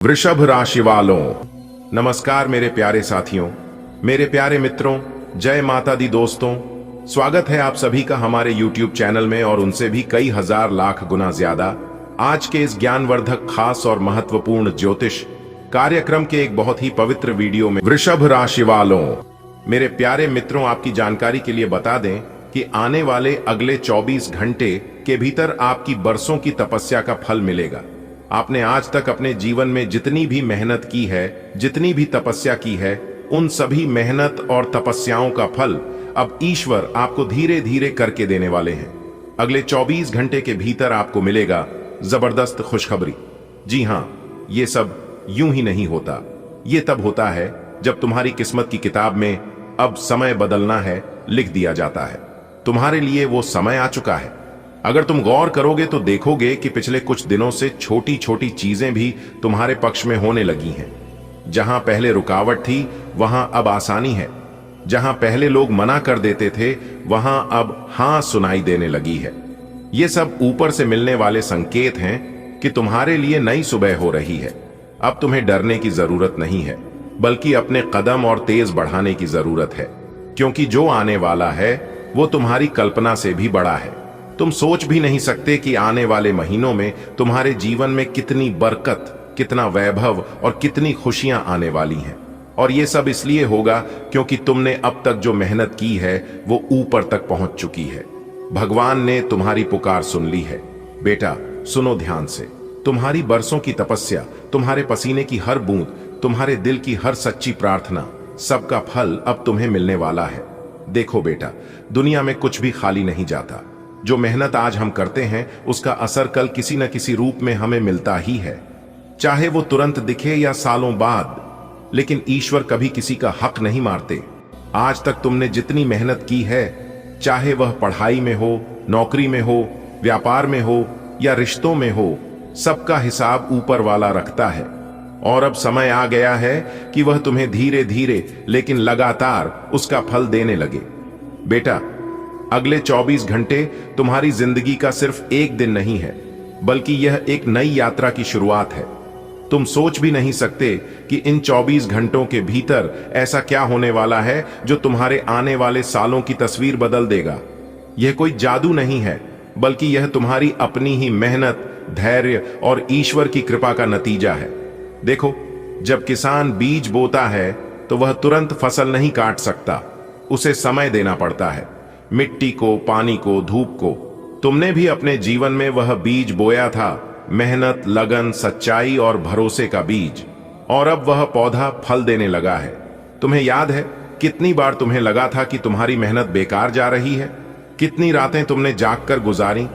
वृषभ राशि वालों, नमस्कार मेरे प्यारे साथियों, मेरे प्यारे मित्रों, जय माता दी दोस्तों। स्वागत है आप सभी का हमारे YouTube चैनल में और उनसे भी कई हजार लाख गुना ज्यादा आज के इस ज्ञानवर्धक, खास और महत्वपूर्ण ज्योतिष कार्यक्रम के एक बहुत ही पवित्र वीडियो में। वृषभ राशि वालों, मेरे प्यारे मित्रों, आपकी जानकारी के लिए बता दें कि आने वाले अगले 24 घंटे के भीतर आपकी बरसों की तपस्या का फल मिलेगा। आपने आज तक अपने जीवन में जितनी भी मेहनत की है, जितनी भी तपस्या की है, उन सभी मेहनत और तपस्याओं का फल अब ईश्वर आपको धीरे धीरे करके देने वाले हैं। अगले 24 घंटे के भीतर आपको मिलेगा जबरदस्त खुशखबरी। जी हां, ये सब यूं ही नहीं होता। ये तब होता है जब तुम्हारी किस्मत की किताब में अब समय बदलना है लिख दिया जाता है। तुम्हारे लिए वो समय आ चुका है। अगर तुम गौर करोगे तो देखोगे कि पिछले कुछ दिनों से छोटी छोटी चीजें भी तुम्हारे पक्ष में होने लगी हैं। जहां पहले रुकावट थी वहां अब आसानी है। जहां पहले लोग मना कर देते थे वहां अब हां सुनाई देने लगी है। ये सब ऊपर से मिलने वाले संकेत हैं कि तुम्हारे लिए नई सुबह हो रही है। अब तुम्हें डरने की जरूरत नहीं है, बल्कि अपने कदम और तेज बढ़ाने की जरूरत है, क्योंकि जो आने वाला है वो तुम्हारी कल्पना से भी बड़ा है। तुम सोच भी नहीं सकते कि आने वाले महीनों में तुम्हारे जीवन में कितनी बरकत, कितना वैभव और कितनी खुशियां आने वाली हैं। और ये सब इसलिए होगा क्योंकि तुमने अब तक जो मेहनत की है वो ऊपर तक पहुंच चुकी है। भगवान ने तुम्हारी पुकार सुन ली है। बेटा, सुनो ध्यान से। तुम्हारी बरसों की तपस्या, तुम्हारे पसीने की हर बूंद, तुम्हारे दिल की हर सच्ची प्रार्थना, सबका फल अब तुम्हें मिलने वाला है। देखो बेटा, दुनिया में कुछ भी खाली नहीं जाता। जो मेहनत आज हम करते हैं उसका असर कल किसी न किसी रूप में हमें मिलता ही है, चाहे वो तुरंत दिखे या सालों बाद। लेकिन ईश्वर कभी किसी का हक नहीं मारते। आज तक तुमने जितनी मेहनत की है, चाहे वह पढ़ाई में हो, नौकरी में हो, व्यापार में हो या रिश्तों में हो, सबका हिसाब ऊपर वाला रखता है। और अब समय आ गया है कि वह तुम्हें धीरे धीरे लेकिन लगातार उसका फल देने लगे। बेटा, अगले 24 घंटे तुम्हारी जिंदगी का सिर्फ एक दिन नहीं है, बल्कि यह एक नई यात्रा की शुरुआत है। तुम सोच भी नहीं सकते कि इन 24 घंटों के भीतर ऐसा क्या होने वाला है जो तुम्हारे आने वाले सालों की तस्वीर बदल देगा। यह कोई जादू नहीं है, बल्कि यह तुम्हारी अपनी ही मेहनत, धैर्य और ईश्वर की कृपा का नतीजा है। देखो, जब किसान बीज बोता है तो वह तुरंत फसल नहीं काट सकता। उसे समय देना पड़ता है, मिट्टी को, पानी को, धूप को। तुमने भी अपने जीवन में वह बीज बोया था, मेहनत, लगन, सच्चाई और भरोसे का बीज। और अब वह पौधा फल देने लगा है। तुम्हें याद है कितनी बार तुम्हें लगा था कि तुम्हारी मेहनत बेकार जा रही है? कितनी रातें तुमने जागकर गुजारी?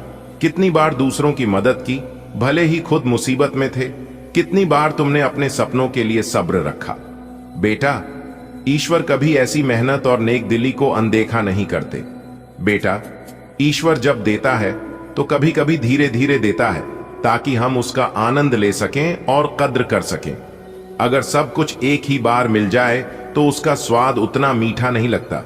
कितनी बार दूसरों की मदद की, भले ही खुद मुसीबत में थे? कितनी बार तुमने अपने सपनों के लिए सब्र रखा? बेटा, ईश्वर कभी ऐसी मेहनत और नेक दिली को अनदेखा नहीं करते। बेटा, ईश्वर जब देता है तो कभी कभी धीरे धीरे देता है, ताकि हम उसका आनंद ले सकें और कद्र कर सकें। अगर सब कुछ एक ही बार मिल जाए तो उसका स्वाद उतना मीठा नहीं लगता।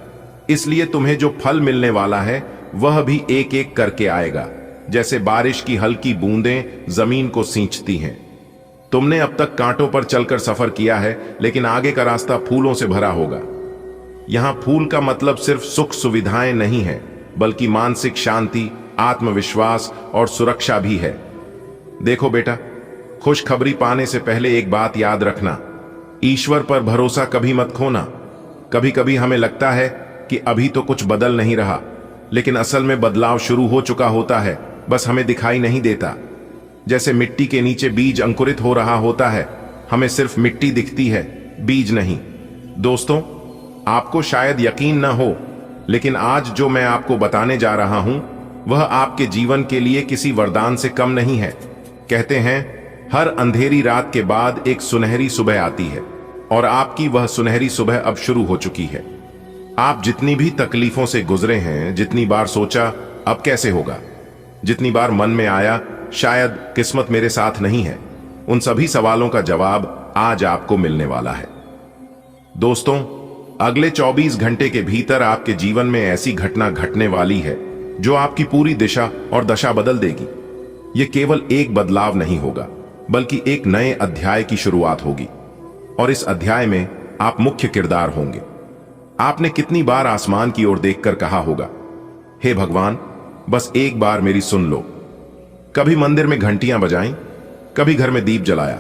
इसलिए तुम्हें जो फल मिलने वाला है वह भी एक एक करके आएगा, जैसे बारिश की हल्की बूंदें जमीन को सींचती हैं। तुमने अब तक कांटों पर चलकर सफर किया है, लेकिन आगे का रास्ता फूलों से भरा होगा। यहां फूल का मतलब सिर्फ सुख सुविधाएं नहीं है, बल्कि मानसिक शांति, आत्मविश्वास और सुरक्षा भी है। देखो बेटा, खुशखबरी पाने से पहले एक बात याद रखना, ईश्वर पर भरोसा कभी मत खोना। कभी कभी हमें लगता है कि अभी तो कुछ बदल नहीं रहा, लेकिन असल में बदलाव शुरू हो चुका होता है, बस हमें दिखाई नहीं देता। जैसे मिट्टी के नीचे बीज अंकुरित हो रहा होता है, हमें सिर्फ मिट्टी दिखती है, बीज नहीं। दोस्तों, आपको शायद यकीन न हो, लेकिन आज जो मैं आपको बताने जा रहा हूं वह आपके जीवन के लिए किसी वरदान से कम नहीं है। कहते हैं, हर अंधेरी रात के बाद एक सुनहरी सुबह आती है, और आपकी वह सुनहरी सुबह अब शुरू हो चुकी है। आप जितनी भी तकलीफों से गुजरे हैं, जितनी बार सोचा अब कैसे होगा, जितनी बार मन में आया शायद किस्मत मेरे साथ नहीं है, उन सभी सवालों का जवाब आज आपको मिलने वाला है। दोस्तों, अगले 24 घंटे के भीतर आपके जीवन में ऐसी घटना घटने वाली है जो आपकी पूरी दिशा और दशा बदल देगी। यह केवल एक बदलाव नहीं होगा, बल्कि एक नए अध्याय की शुरुआत होगी। और इस अध्याय में आप मुख्य किरदार होंगे। आपने कितनी बार आसमान की ओर देखकर कहा होगा, हे भगवान, बस एक बार मेरी सुन लो। कभी मंदिर में घंटियां बजाईं, कभी घर में दीप जलाया,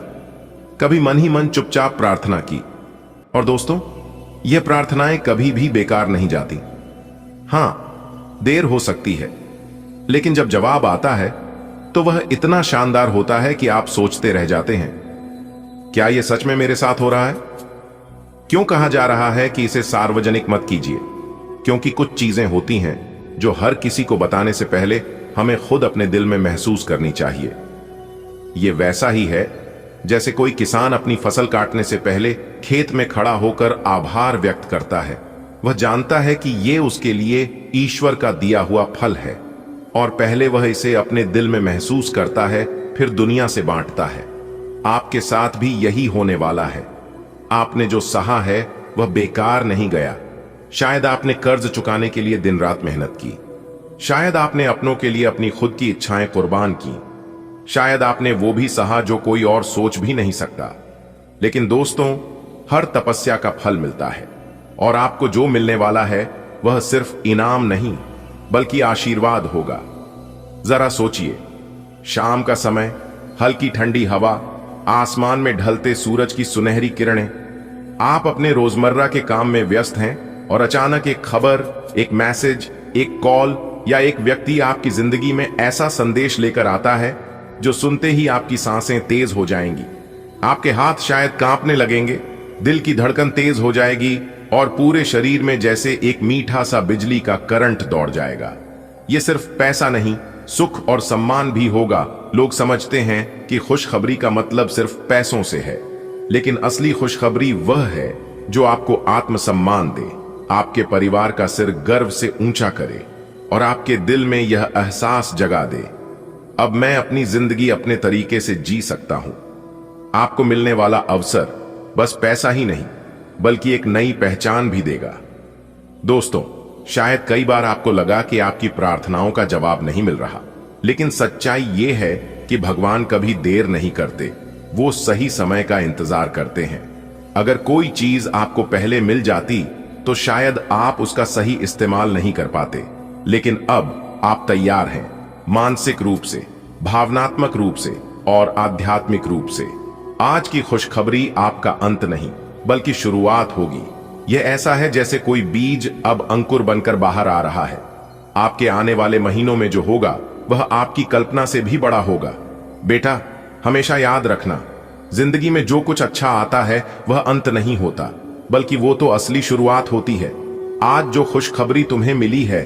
कभी मन ही मन चुपचाप प्रार्थना की। और दोस्तों, यह प्रार्थनाएं कभी भी बेकार नहीं जाती। हां, देर हो सकती है, लेकिन जब जवाब आता है तो वह इतना शानदार होता है कि आप सोचते रह जाते हैं, क्या यह सच में मेरे साथ हो रहा है? क्यों कहा जा रहा है कि इसे सार्वजनिक मत कीजिए? क्योंकि कुछ चीजें होती हैं जो हर किसी को बताने से पहले हमें खुद अपने दिल में महसूस करनी चाहिए। यह वैसा ही है जैसे कोई किसान अपनी फसल काटने से पहले खेत में खड़ा होकर आभार व्यक्त करता है। वह जानता है कि यह उसके लिए ईश्वर का दिया हुआ फल है, और पहले वह इसे अपने दिल में महसूस करता है, फिर दुनिया से बांटता है। आपके साथ भी यही होने वाला है। आपने जो सहा है वह बेकार नहीं गया। शायद आपने कर्ज चुकाने के लिए दिन रात मेहनत की, शायद आपने अपनों के लिए अपनी खुद की इच्छाएं कुर्बान की, शायद आपने वो भी सहा जो कोई और सोच भी नहीं सकता। लेकिन दोस्तों, हर तपस्या का फल मिलता है, और आपको जो मिलने वाला है वह सिर्फ इनाम नहीं बल्कि आशीर्वाद होगा। जरा सोचिए, शाम का समय, हल्की ठंडी हवा, आसमान में ढलते सूरज की सुनहरी किरणें। आप अपने रोजमर्रा के काम में व्यस्त हैं और अचानक एक खबर, एक मैसेज, एक कॉल या एक व्यक्ति आपकी जिंदगी में ऐसा संदेश लेकर आता है जो सुनते ही आपकी सांसें तेज हो जाएंगी। आपके हाथ शायद कांपने लगेंगे, दिल की धड़कन तेज हो जाएगी और पूरे शरीर में जैसे एक मीठा सा बिजली का करंट दौड़ जाएगा। यह सिर्फ पैसा नहीं, सुख और सम्मान भी होगा। लोग समझते हैं कि खुशखबरी का मतलब सिर्फ पैसों से है, लेकिन असली खुशखबरी वह है जो आपको आत्मसम्मान दे, आपके परिवार का सिर गर्व से ऊंचा करे और आपके दिल में यह एहसास जगा दे, अब मैं अपनी जिंदगी अपने तरीके से जी सकता हूं। आपको मिलने वाला अवसर बस पैसा ही नहीं बल्कि एक नई पहचान भी देगा। दोस्तों, शायद कई बार आपको लगा कि आपकी प्रार्थनाओं का जवाब नहीं मिल रहा, लेकिन सच्चाई यह है कि भगवान कभी देर नहीं करते, वो सही समय का इंतजार करते हैं। अगर कोई चीज आपको पहले मिल जाती तो शायद आप उसका सही इस्तेमाल नहीं कर पाते, लेकिन अब आप तैयार हैं, मानसिक रूप से, भावनात्मक रूप से और आध्यात्मिक रूप से। आज की खुशखबरी आपका अंत नहीं बल्कि शुरुआत होगी। यह ऐसा है जैसे कोई बीज अब अंकुर बनकर बाहर आ रहा है। आपके आने वाले महीनों में जो होगा वह आपकी कल्पना से भी बड़ा होगा। बेटा, हमेशा याद रखना, जिंदगी में जो कुछ अच्छा आता है वह अंत नहीं होता, बल्कि वो तो असली शुरुआत होती है। आज जो खुशखबरी तुम्हें मिली है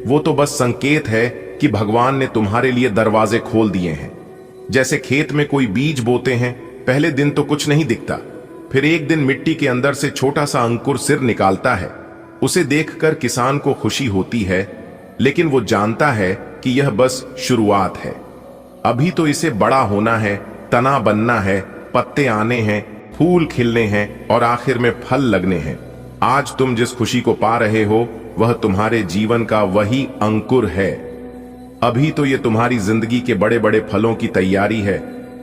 वो तो बस संकेत है कि भगवान ने तुम्हारे लिए दरवाजे खोल दिए हैं। जैसे खेत में कोई बीज बोते हैं, पहले दिन तो कुछ नहीं दिखता, फिर एक दिन मिट्टी के अंदर से छोटा सा अंकुर सिर निकालता है। उसे देखकर किसान को खुशी होती है, लेकिन वो जानता है कि यह बस शुरुआत है। अभी तो इसे बड़ा होना है, तना बनना है, पत्ते आने हैं, फूल खिलने हैं और आखिर में फल लगने हैं। आज तुम जिस खुशी को पा रहे हो वह तुम्हारे जीवन का वही अंकुर है। अभी तो ये तुम्हारी जिंदगी के बड़े बड़े फलों की तैयारी है।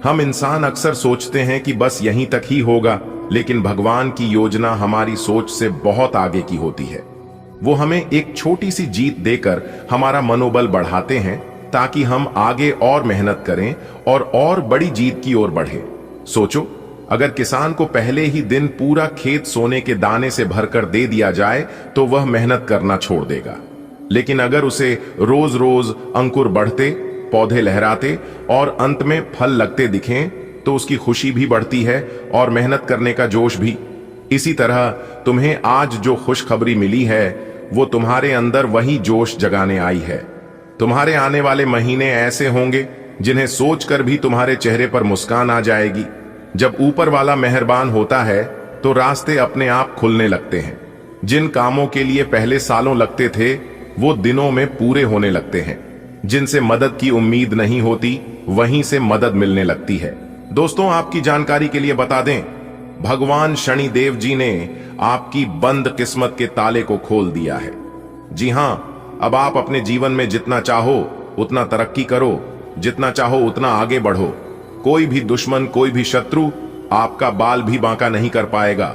हम इंसान अक्सर सोचते हैं कि बस यहीं तक ही होगा, लेकिन भगवान की योजना हमारी सोच से बहुत आगे की होती है। वो हमें एक छोटी सी जीत देकर हमारा मनोबल बढ़ाते हैं ताकि हम आगे और मेहनत करें और बड़ी जीत की ओर बढ़े। सोचो, अगर किसान को पहले ही दिन पूरा खेत सोने के दाने से भरकर दे दिया जाए तो वह मेहनत करना छोड़ देगा, लेकिन अगर उसे रोज रोज अंकुर बढ़ते, पौधे लहराते और अंत में फल लगते दिखें तो उसकी खुशी भी बढ़ती है और मेहनत करने का जोश भी। इसी तरह तुम्हें आज जो खुशखबरी मिली है वो तुम्हारे अंदर वही जोश जगाने आई है। तुम्हारे आने वाले महीने ऐसे होंगे जिन्हें सोचकर भी तुम्हारे चेहरे पर मुस्कान आ जाएगी। जब ऊपर वाला मेहरबान होता है तो रास्ते अपने आप खुलने लगते हैं। जिन कामों के लिए पहले सालों लगते थे वो दिनों में पूरे होने लगते हैं। जिनसे मदद की उम्मीद नहीं होती वहीं से मदद मिलने लगती है। दोस्तों, आपकी जानकारी के लिए बता दें, भगवान शनिदेव जी ने आपकी बंद किस्मत के ताले को खोल दिया है। जी हां, अब आप अपने जीवन में जितना चाहो उतना तरक्की करो, जितना चाहो उतना आगे बढ़ो। कोई भी दुश्मन, कोई भी शत्रु आपका बाल भी बांका नहीं कर पाएगा,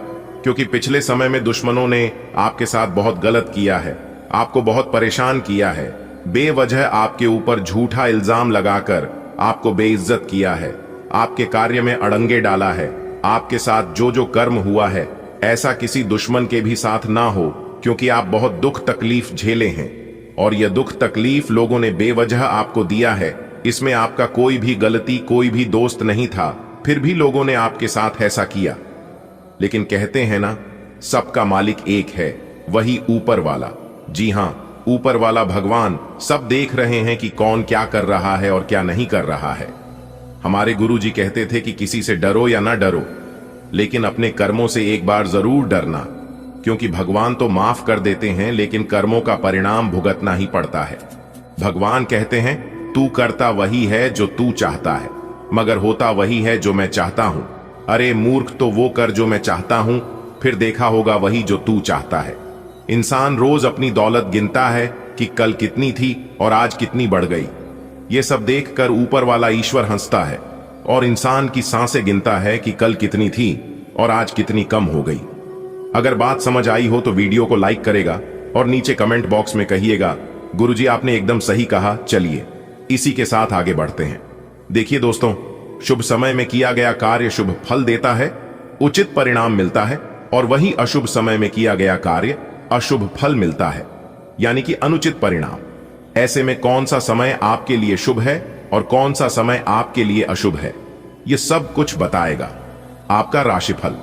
क्योंकि पिछले समय में दुश्मनों ने आपके साथ बहुत गलत किया है, आपको बहुत परेशान किया है, बेवजह आपके ऊपर झूठा इल्जाम लगाकर आपको बेइज्जत किया है, आपके कार्य में अड़ंगे डाला है। आपके साथ जो जो कर्म हुआ है ऐसा किसी दुश्मन के भी साथ ना हो, क्योंकि आप बहुत दुख तकलीफ झेले हैं और यह दुख तकलीफ लोगों ने बेवजह आपको दिया है। इसमें आपका कोई भी गलती, कोई भी दोस्त नहीं था, फिर भी लोगों ने आपके साथ ऐसा किया। लेकिन कहते हैं ना, सबका मालिक एक है, वही ऊपर वाला। जी हां, ऊपर वाला भगवान सब देख रहे हैं कि कौन क्या कर रहा है और क्या नहीं कर रहा है। हमारे गुरुजी कहते थे कि किसी से डरो या ना डरो, लेकिन अपने कर्मों से एक बार जरूर डरना, क्योंकि भगवान तो माफ कर देते हैं, लेकिन कर्मों का परिणाम भुगतना ही पड़ता है। भगवान कहते हैं, तू करता वही है जो तू चाहता है, मगर होता वही है जो मैं चाहता हूं। अरे मूर्ख, तो वो कर जो मैं चाहता हूं, फिर देखा होगा वही जो तू चाहता है। इंसान रोज अपनी दौलत गिनता है कि कल कितनी थी और आज कितनी बढ़ गई। ये सब देखकर ऊपर वाला ईश्वर हंसता है और इंसान की सांसें गिनता है कि कल कितनी थी और आज कितनी कम हो गई। अगर बात समझ आई हो तो वीडियो को लाइक करेगा और नीचे कमेंट बॉक्स में कहिएगा, गुरुजी आपने एकदम सही कहा। चलिए इसी के साथ आगे बढ़ते हैं। देखिए दोस्तों, शुभ समय में किया गया कार्य शुभ फल देता है, उचित परिणाम मिलता है, और वही अशुभ समय में किया गया कार्य अशुभ फल मिलता है, यानी कि अनुचित परिणाम। ऐसे में कौन सा समय आपके लिए शुभ है और कौन सा समय आपके लिए अशुभ है, यह सब कुछ बताएगा आपका राशिफल।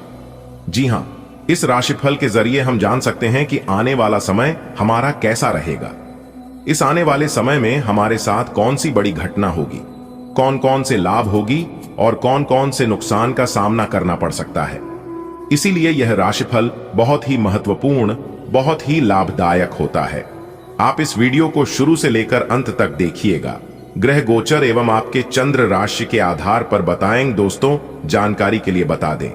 जी हां, इस राशिफल के जरिए हम जान सकते हैं कि आने वाला समय हमारा कैसा रहेगा। इस आने वाले समय में हमारे साथ कौन सी बड़ी घटना होगी, कौन कौन से लाभ होगी और कौन कौन से नुकसान का सामना करना पड़ सकता है। इसीलिए यह राशिफल बहुत ही महत्वपूर्ण, बहुत ही लाभदायक होता है। आप इस वीडियो को शुरू से लेकर अंत तक देखिएगा। ग्रह गोचर एवं आपके चंद्र राशि के आधार पर बताएंगे दोस्तों। जानकारी के लिए बता दें,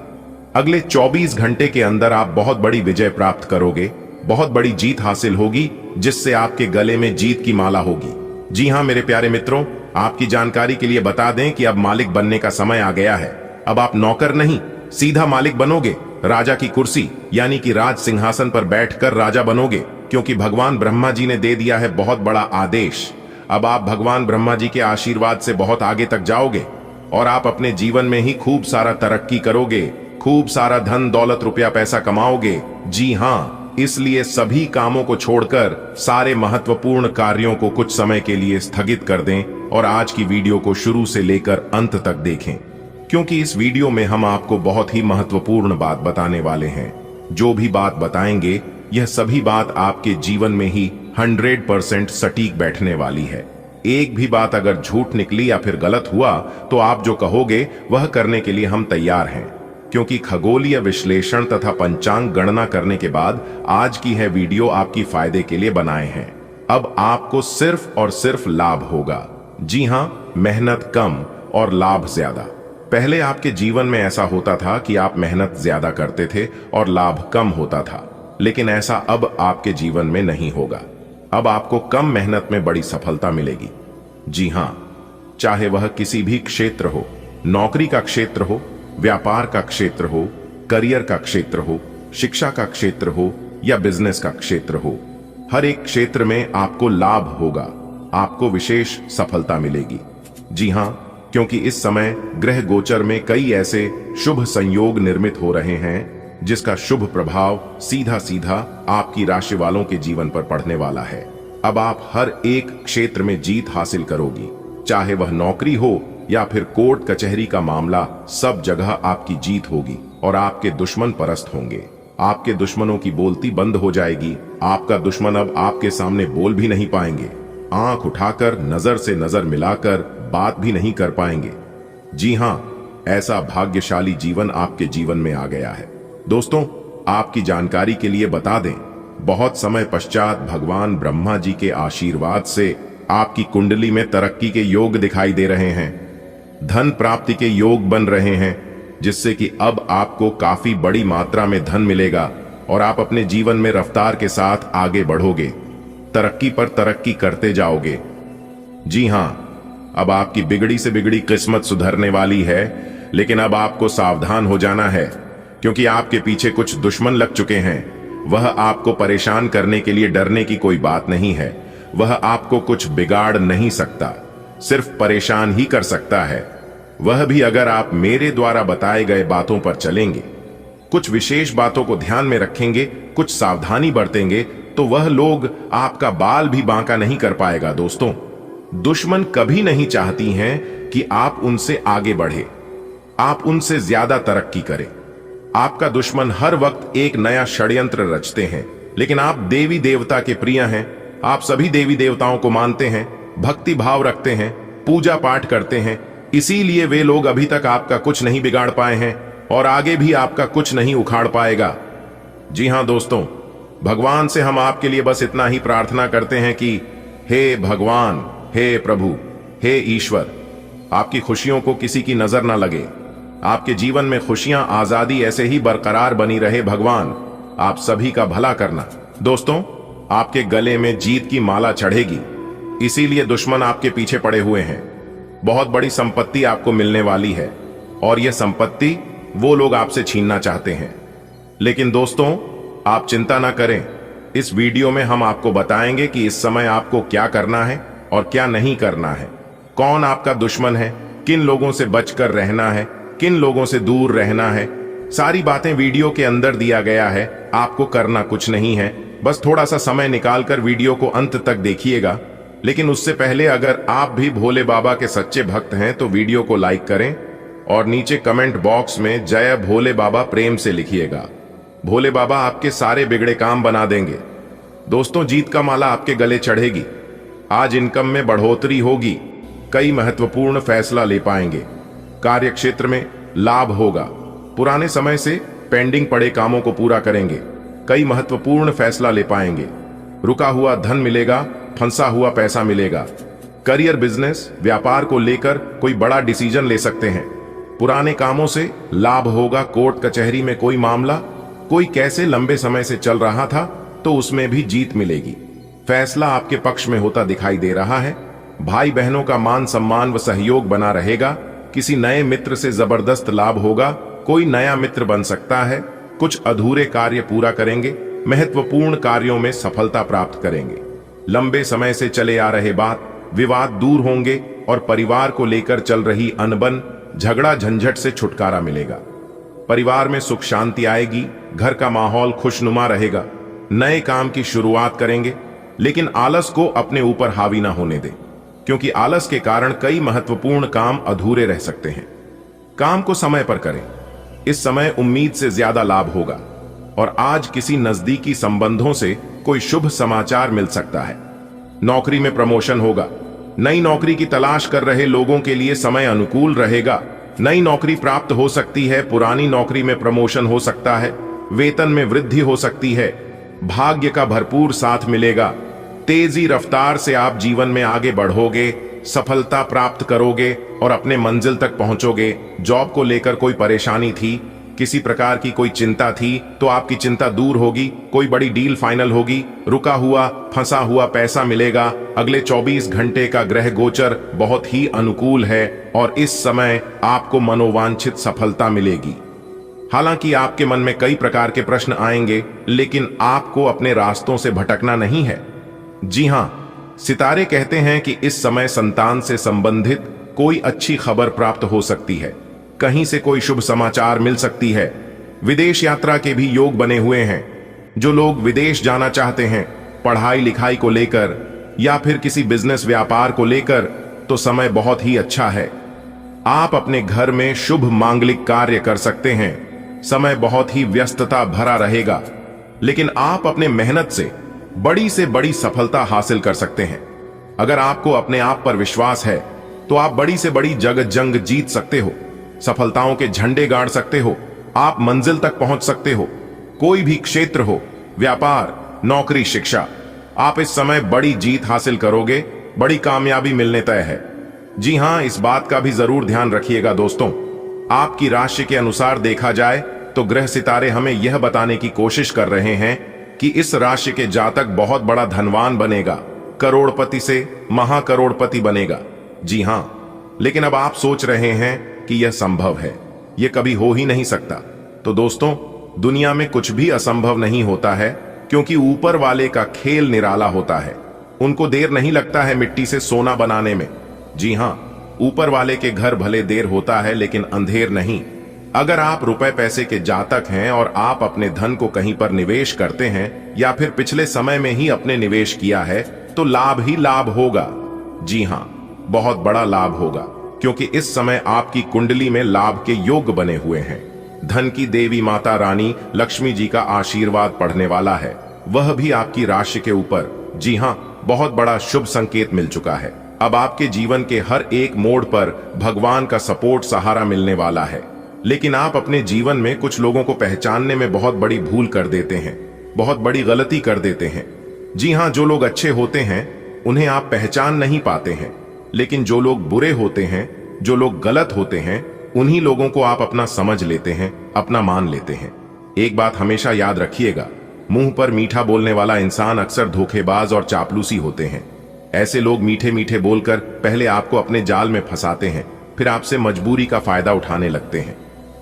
अगले 24 घंटे के अंदर आप बहुत बड़ी विजय प्राप्त करोगे, बहुत बड़ी जीत हासिल होगी, जिससे आपके गले में जीत की माला होगी। जी हां मेरे प्यारे मित्रों, आपकी जानकारी के लिए बता दें कि अब मालिक बनने का समय आ गया है। अब आप नौकर नहीं, सीधा मालिक बनोगे। राजा की कुर्सी यानी कि राज सिंहासन पर बैठकर राजा बनोगे, क्योंकि भगवान ब्रह्मा जी ने दे दिया है बहुत बड़ा आदेश। अब आप भगवान ब्रह्मा जी के आशीर्वाद से बहुत आगे तक जाओगे और आप अपने जीवन में ही खूब सारा तरक्की करोगे, खूब सारा धन दौलत रुपया पैसा कमाओगे। जी हां, इसलिए सभी कामों को छोड़कर सारे महत्वपूर्ण कार्यों को कुछ समय के लिए स्थगित कर दें और आज की वीडियो को शुरू से लेकर अंत तक देखें, क्योंकि इस वीडियो में हम आपको बहुत ही महत्वपूर्ण बात बताने वाले हैं। जो भी बात बताएंगे, यह सभी बात आपके जीवन में ही 100% सटीक बैठने वाली है। एक भी बात अगर झूठ निकली या फिर गलत हुआ तो आप जो कहोगे वह करने के लिए हम तैयार हैं, क्योंकि खगोलीय विश्लेषण तथा पंचांग गणना करने के बाद आज की है वीडियो आपकी फायदे के लिए बनाए हैं। अब आपको सिर्फ और सिर्फ लाभ होगा। जी हां, मेहनत कम और लाभ ज्यादा। पहले आपके जीवन में ऐसा होता था कि आप मेहनत ज्यादा करते थे और लाभ कम होता था, लेकिन ऐसा अब आपके जीवन में नहीं होगा। अब आपको कम मेहनत में बड़ी सफलता मिलेगी। जी हां, चाहे वह किसी भी क्षेत्र हो, नौकरी का क्षेत्र हो, व्यापार का क्षेत्र हो, करियर का क्षेत्र हो, शिक्षा का क्षेत्र हो या बिजनेस का क्षेत्र हो, हर एक क्षेत्र में आपको लाभ होगा, आपको विशेष सफलता मिलेगी। जी हां, क्योंकि इस समय ग्रह गोचर में कई ऐसे शुभ संयोग निर्मित हो रहे हैं जिसका शुभ प्रभाव सीधा सीधा आपकी राशि वालों के जीवन पर पड़ने वाला है। अब आप हर एक क्षेत्र में जीत हासिल करोगी, चाहे वह नौकरी हो या फिर कोर्ट कचहरी का मामला, सब जगह आपकी जीत होगी और आपके दुश्मन परस्त होंगे। आपके दुश्मनों की बोलती बंद हो जाएगी। आपका दुश्मन अब आपके सामने बोल भी नहीं पाएंगे, आंख उठाकर नजर से नजर मिलाकर बात भी नहीं कर पाएंगे। जी हां, ऐसा भाग्यशाली जीवन आपके जीवन में आ गया है। दोस्तों, आपकी जानकारी के लिए बता दें, बहुत समय पश्चात भगवान ब्रह्मा जी के आशीर्वाद से आपकी कुंडली में तरक्की के योग दिखाई दे रहे हैं, धन प्राप्ति के योग बन रहे हैं, जिससे कि अब आपको काफी बड़ी मात्रा में धन मिलेगा और आप अपने जीवन में रफ्तार के साथ आगे बढ़ोगे, तरक्की पर तरक्की करते जाओगे। जी हां, अब आपकी बिगड़ी से बिगड़ी किस्मत सुधरने वाली है, लेकिन अब आपको सावधान हो जाना है, क्योंकि आपके पीछे कुछ दुश्मन लग चुके हैं। वह आपको परेशान करने के लिए डरने की कोई बात नहीं है। वह आपको कुछ बिगाड़ नहीं सकता, सिर्फ परेशान ही कर सकता है। वह भी अगर आप मेरे द्वारा बताए गए बातों पर चलेंगे, कुछ विशेष बातों को ध्यान में रखेंगे, कुछ सावधानी बरतेंगे, तो वह लोग आपका बाल भी बांका नहीं कर पाएगा। दोस्तों, दुश्मन कभी नहीं चाहती हैं कि आप उनसे आगे बढ़े, आप उनसे ज्यादा तरक्की करें। आपका दुश्मन हर वक्त एक नया षड्यंत्र रचते हैं, लेकिन आप देवी देवता के प्रिय हैं। आप सभी देवी देवताओं को मानते हैं, भक्ति भाव रखते हैं, पूजा पाठ करते हैं। इसीलिए वे लोग अभी तक आपका कुछ नहीं बिगाड़ पाए हैं और आगे भी आपका कुछ नहीं उखाड़ पाएगा। जी हां दोस्तों, भगवान से हम आपके लिए बस इतना ही प्रार्थना करते हैं कि हे भगवान, हे प्रभु, हे ईश्वर, आपकी खुशियों को किसी की नजर ना लगे। आपके जीवन में खुशियां, आजादी ऐसे ही बरकरार बनी रहे। भगवान आप सभी का भला करना। दोस्तों, आपके गले में जीत की माला चढ़ेगी, इसीलिए दुश्मन आपके पीछे पड़े हुए हैं। बहुत बड़ी संपत्ति आपको मिलने वाली है और यह संपत्ति वो लोग आपसे छीनना चाहते हैं। लेकिन दोस्तों, आप चिंता ना करें। इस वीडियो में हम आपको बताएंगे कि इस समय आपको क्या करना है और क्या नहीं करना है, कौन आपका दुश्मन है, किन लोगों से बचकर रहना है, किन लोगों से दूर रहना है। सारी बातें वीडियो के अंदर दिया गया है। आपको करना कुछ नहीं है, बस थोड़ा सा समय निकालकर वीडियो को अंत तक देखिएगा। लेकिन उससे पहले अगर आप भी भोले बाबा के सच्चे भक्त हैं तो वीडियो को लाइक करें और नीचे कमेंट बॉक्स में जय भोले बाबा प्रेम से लिखिएगा। भोले बाबा आपके सारे बिगड़े काम बना देंगे। दोस्तों, जीत का माला आपके गले चढ़ेगी। आज इनकम में बढ़ोतरी होगी, कई महत्वपूर्ण फैसला ले पाएंगे, कार्य क्षेत्र में लाभ होगा, पुराने समय से पेंडिंग पड़े कामों को पूरा करेंगे, कई महत्वपूर्ण फैसला ले पाएंगे, रुका हुआ धन मिलेगा, फंसा हुआ पैसा मिलेगा। करियर, बिजनेस, व्यापार को लेकर कोई बड़ा डिसीजन ले सकते हैं। पुराने कामों से लाभ होगा। कोर्ट कचहरी में कोई मामला, कोई कैसे लंबे समय से चल रहा था, तो उसमें भी जीत मिलेगी। फैसला आपके पक्ष में होता दिखाई दे रहा है। भाई बहनों का मान सम्मान व सहयोग बना रहेगा। किसी नए मित्र से जबरदस्त लाभ होगा। कोई नया मित्र बन सकता है। कुछ अधूरे कार्य पूरा करेंगे। महत्वपूर्ण कार्यों में सफलता प्राप्त करेंगे। लंबे समय से चले आ रहे विवाद दूर होंगे और परिवार को लेकर चल रही अनबन, झगड़ा झंझट से छुटकारा मिलेगा। परिवार में सुख शांति आएगी। घर का माहौल खुशनुमा रहेगा। नए काम की शुरुआत करेंगे, लेकिन आलस को अपने ऊपर हावी ना होने दें, क्योंकि आलस के कारण कई महत्वपूर्ण काम अधूरे रह सकते हैं। काम को समय पर करें। इस समय उम्मीद से ज्यादा लाभ होगा और आज किसी नजदीकी संबंधों से कोई शुभ समाचार मिल सकता है। नौकरी में प्रमोशन होगा। नई नौकरी की तलाश कर रहे लोगों के लिए समय अनुकूल रहेगा। नई नौकरी प्राप्त हो सकती है। पुरानी नौकरी में प्रमोशन हो सकता है। वेतन में वृद्धि हो सकती है। भाग्य का भरपूर साथ मिलेगा। तेजी रफ्तार से आप जीवन में आगे बढ़ोगे, सफलता प्राप्त करोगे और अपने मंजिल तक पहुंचोगे। जॉब को लेकर कोई परेशानी थी, किसी प्रकार की कोई चिंता थी, तो आपकी चिंता दूर होगी। कोई बड़ी डील फाइनल होगी। रुका हुआ फंसा हुआ पैसा मिलेगा। अगले 24 घंटे का ग्रह गोचर बहुत ही अनुकूल है और इस समय आपको मनोवांछित सफलता मिलेगी। हालांकि आपके मन में कई प्रकार के प्रश्न आएंगे, लेकिन आपको अपने रास्तों से भटकना नहीं है। जी हां, सितारे कहते हैं कि इस समय संतान से संबंधित कोई अच्छी खबर प्राप्त हो सकती है। कहीं से कोई शुभ समाचार मिल सकती है। विदेश यात्रा के भी योग बने हुए हैं। जो लोग विदेश जाना चाहते हैं, पढ़ाई लिखाई को लेकर या फिर किसी बिजनेस व्यापार को लेकर, तो समय बहुत ही अच्छा है। आप अपने घर में शुभ मांगलिक कार्य कर सकते हैं। समय बहुत ही व्यस्तता भरा रहेगा, लेकिन आप अपने मेहनत से बड़ी सफलता हासिल कर सकते हैं। अगर आपको अपने आप पर विश्वास है तो आप बड़ी से बड़ी जंग जीत सकते हो। सफलताओं के झंडे गाड़ सकते हो। आप मंजिल तक पहुंच सकते हो। कोई भी क्षेत्र हो, व्यापार, नौकरी, शिक्षा, आप इस समय बड़ी जीत हासिल करोगे। बड़ी कामयाबी मिलने तय है। जी हां, इस बात का भी जरूर ध्यान रखिएगा दोस्तों। आपकी राशि के अनुसार देखा जाए तो ग्रह सितारे हमें यह बताने की कोशिश कर रहे हैं कि इस राशि के जातक बहुत बड़ा धनवान बनेगा, करोड़पति से महाकरोड़पति बनेगा। जी हाँ, लेकिन अब आप सोच रहे हैं कि यह संभव है, यह कभी हो ही नहीं सकता। तो दोस्तों, दुनिया में कुछ भी असंभव नहीं होता है, क्योंकि ऊपर वाले का खेल निराला होता है। उनको देर नहीं लगता है मिट्टी से सोना बनाने में। जी हाँ, ऊपर वाले के घर भले देर होता है, लेकिन अंधेर नहीं। अगर आप रुपए पैसे के जातक हैं और आप अपने धन को कहीं पर निवेश करते हैं या फिर पिछले समय में ही अपने निवेश किया है, तो लाभ ही लाभ होगा। जी हाँ, बहुत बड़ा लाभ होगा, क्योंकि इस समय आपकी कुंडली में लाभ के योग बने हुए हैं। धन की देवी माता रानी लक्ष्मी जी का आशीर्वाद पढ़ने वाला है, वह भी आपकी राशि के ऊपर। जी हाँ, बहुत बड़ा शुभ संकेत मिल चुका है। अब आपके जीवन के हर एक मोड़ पर भगवान का सपोर्ट सहारा मिलने वाला है। लेकिन आप अपने जीवन में कुछ लोगों को पहचानने में बहुत बड़ी भूल कर देते हैं, बहुत बड़ी गलती कर देते हैं। जी हाँ, जो लोग अच्छे होते हैं उन्हें आप पहचान नहीं पाते हैं, लेकिन जो लोग बुरे होते हैं, जो लोग गलत होते हैं, उन्हीं लोगों को आप अपना समझ लेते हैं, अपना मान लेते हैं। एक बात हमेशा याद रखिएगा, मुंह पर मीठा बोलने वाला इंसान अक्सर धोखेबाज और चापलूसी होते हैं। ऐसे लोग मीठे मीठे बोलकर पहले आपको अपने जाल में फंसाते हैं, फिर आपसे मजबूरी का फायदा उठाने लगते हैं।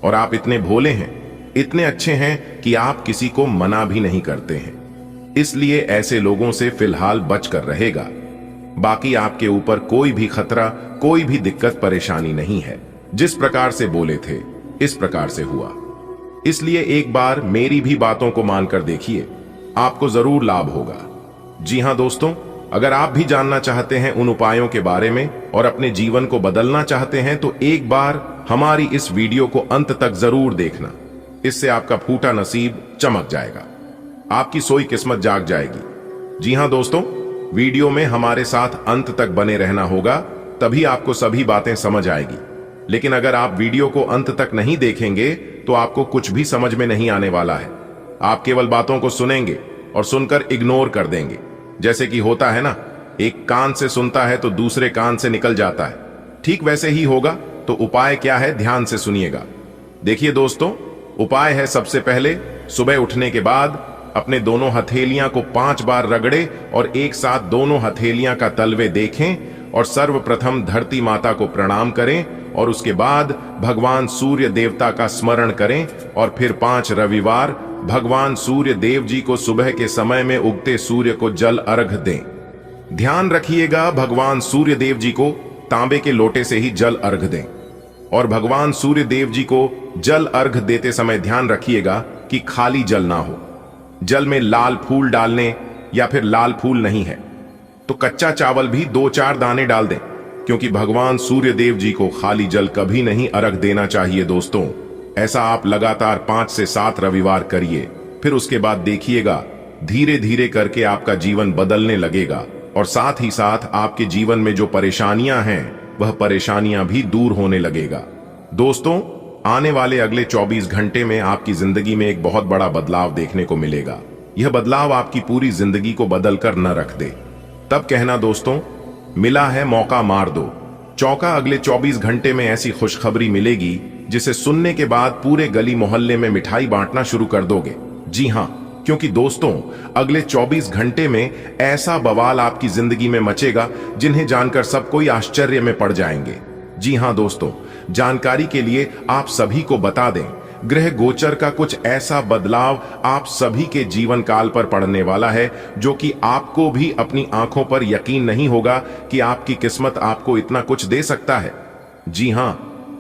और आप इतने भोले हैं, इतने अच्छे हैं कि आप किसी को मना भी नहीं करते हैं। इसलिए ऐसे लोगों से फिलहाल बचकर रहेगा। बाकी आपके ऊपर कोई भी खतरा, कोई भी दिक्कत परेशानी नहीं है। जिस प्रकार से बोले थे इस प्रकार से हुआ। इसलिए एक बार मेरी भी बातों को मानकर देखिए, आपको जरूर लाभ होगा। जी हां दोस्तों, अगर आप भी जानना चाहते हैं उन उपायों के बारे में और अपने जीवन को बदलना चाहते हैं, तो एक बार हमारी इस वीडियो को अंत तक जरूर देखना। इससे आपका फूटा नसीब चमक जाएगा, आपकी सोई किस्मत जाग जाएगी। जी हां दोस्तों, वीडियो में हमारे साथ अंत तक बने रहना होगा, तभी आपको सभी बातें समझ आएगी। लेकिन अगर आप वीडियो को अंत तक नहीं देखेंगे तो आपको कुछ भी समझ में नहीं आने वाला है। आप केवल बातों को सुनेंगे और सुनकर इग्नोर कर देंगे। जैसे कि होता है ना, एक कान से सुनता है तो दूसरे कान से निकल जाता है, ठीक वैसे ही होगा। तो उपाय क्या है, ध्यान से सुनिएगा। देखिए दोस्तों, उपाय है सबसे पहले सुबह उठने के बाद अपने दोनों हथेलियां को 5 बार रगड़े और एक साथ दोनों हथेलियां का तलवे देखें और सर्वप्रथम धरती माता को प्रणाम करें और उसके बाद भगवान सूर्य देवता का स्मरण करें और फिर 5 रविवार भगवान सूर्य देव जी को सुबह के समय में उगते सूर्य को जल अर्घ दें। ध्यान रखिएगा, भगवान सूर्य देव जी को तांबे के लोटे से ही जल अर्घ दें। और भगवान सूर्य देव जी को जल अर्घ देते समय ध्यान रखिएगा कि खाली जल ना हो। जल में लाल फूल डालने या फिर लाल फूल नहीं है तो कच्चा चावल भी 2-4 दाने डाल दें, क्योंकि भगवान सूर्य देव जी को खाली जल कभी नहीं अर्घ देना चाहिए। दोस्तों, ऐसा आप लगातार 5 से 7 रविवार करिए। फिर उसके बाद देखिएगा, धीरे धीरे करके आपका जीवन बदलने लगेगा और साथ ही साथ आपके जीवन में जो परेशानियां हैं वह परेशानियां भी दूर होने लगेगा। दोस्तों, आने वाले अगले 24 घंटे में आपकी जिंदगी में एक बहुत बड़ा बदलाव देखने को मिलेगा। यह बदलाव आपकी पूरी जिंदगी को बदल कर न रख दे। तब कहना दोस्तों, मिला है मौका मार दो। चौका अगले 24 घंटे में ऐसी खुशखबरी मिलेगी जिसे सुनने के बाद पूरे गली मोहल्ले में मिठाई बांटना शुरू कर दोगे। जी हां, क्योंकि दोस्तों, अगले 24 घंटे में ऐसा बवाल आपकी जिंदगी में मचेगा जिन्हें जानकर सब कोई आश्चर्य में पड़ जाएंगे। जी हां दोस्तों, जानकारी के लिए आप सभी को बता दें, ग्रह गोचर का कुछ ऐसा बदलाव आप सभी के जीवन काल पर पड़ने वाला है जो कि आपको भी अपनी आंखों पर यकीन नहीं होगा कि आपकी किस्मत आपको इतना कुछ दे सकता है। जी हां,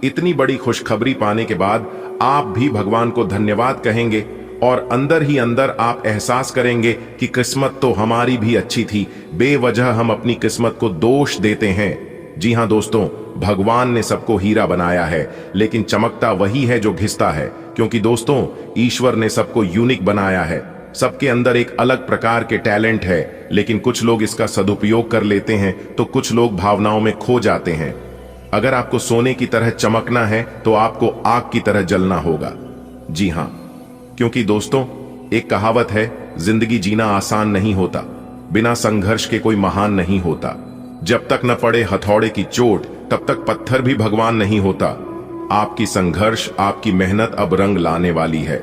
इतनी बड़ी खुशखबरी पाने के बाद आप भी भगवान को धन्यवाद कहेंगे और अंदर ही अंदर आप एहसास करेंगे कि किस्मत तो हमारी भी अच्छी थी, बेवजह हम अपनी किस्मत को दोष देते हैं। जी हां दोस्तों, भगवान ने सबको हीरा बनाया है, लेकिन चमकता वही है जो घिसता है, क्योंकि दोस्तों, ईश्वर ने सबको यूनिक बनाया है। सबके अंदर एक अलग प्रकार के टैलेंट है, लेकिन कुछ लोग इसका सदुपयोग कर लेते हैं तो कुछ लोग भावनाओं में खो जाते हैं। अगर आपको सोने की तरह चमकना है तो आपको आग की तरह जलना होगा। जी हां, क्योंकि दोस्तों, एक कहावत है, जिंदगी जीना आसान नहीं होता, बिना संघर्ष के कोई महान नहीं होता। जब तक न पड़े हथौड़े की चोट तब तक पत्थर भी भगवान नहीं होता। आपकी संघर्ष, आपकी मेहनत अब रंग लाने वाली है।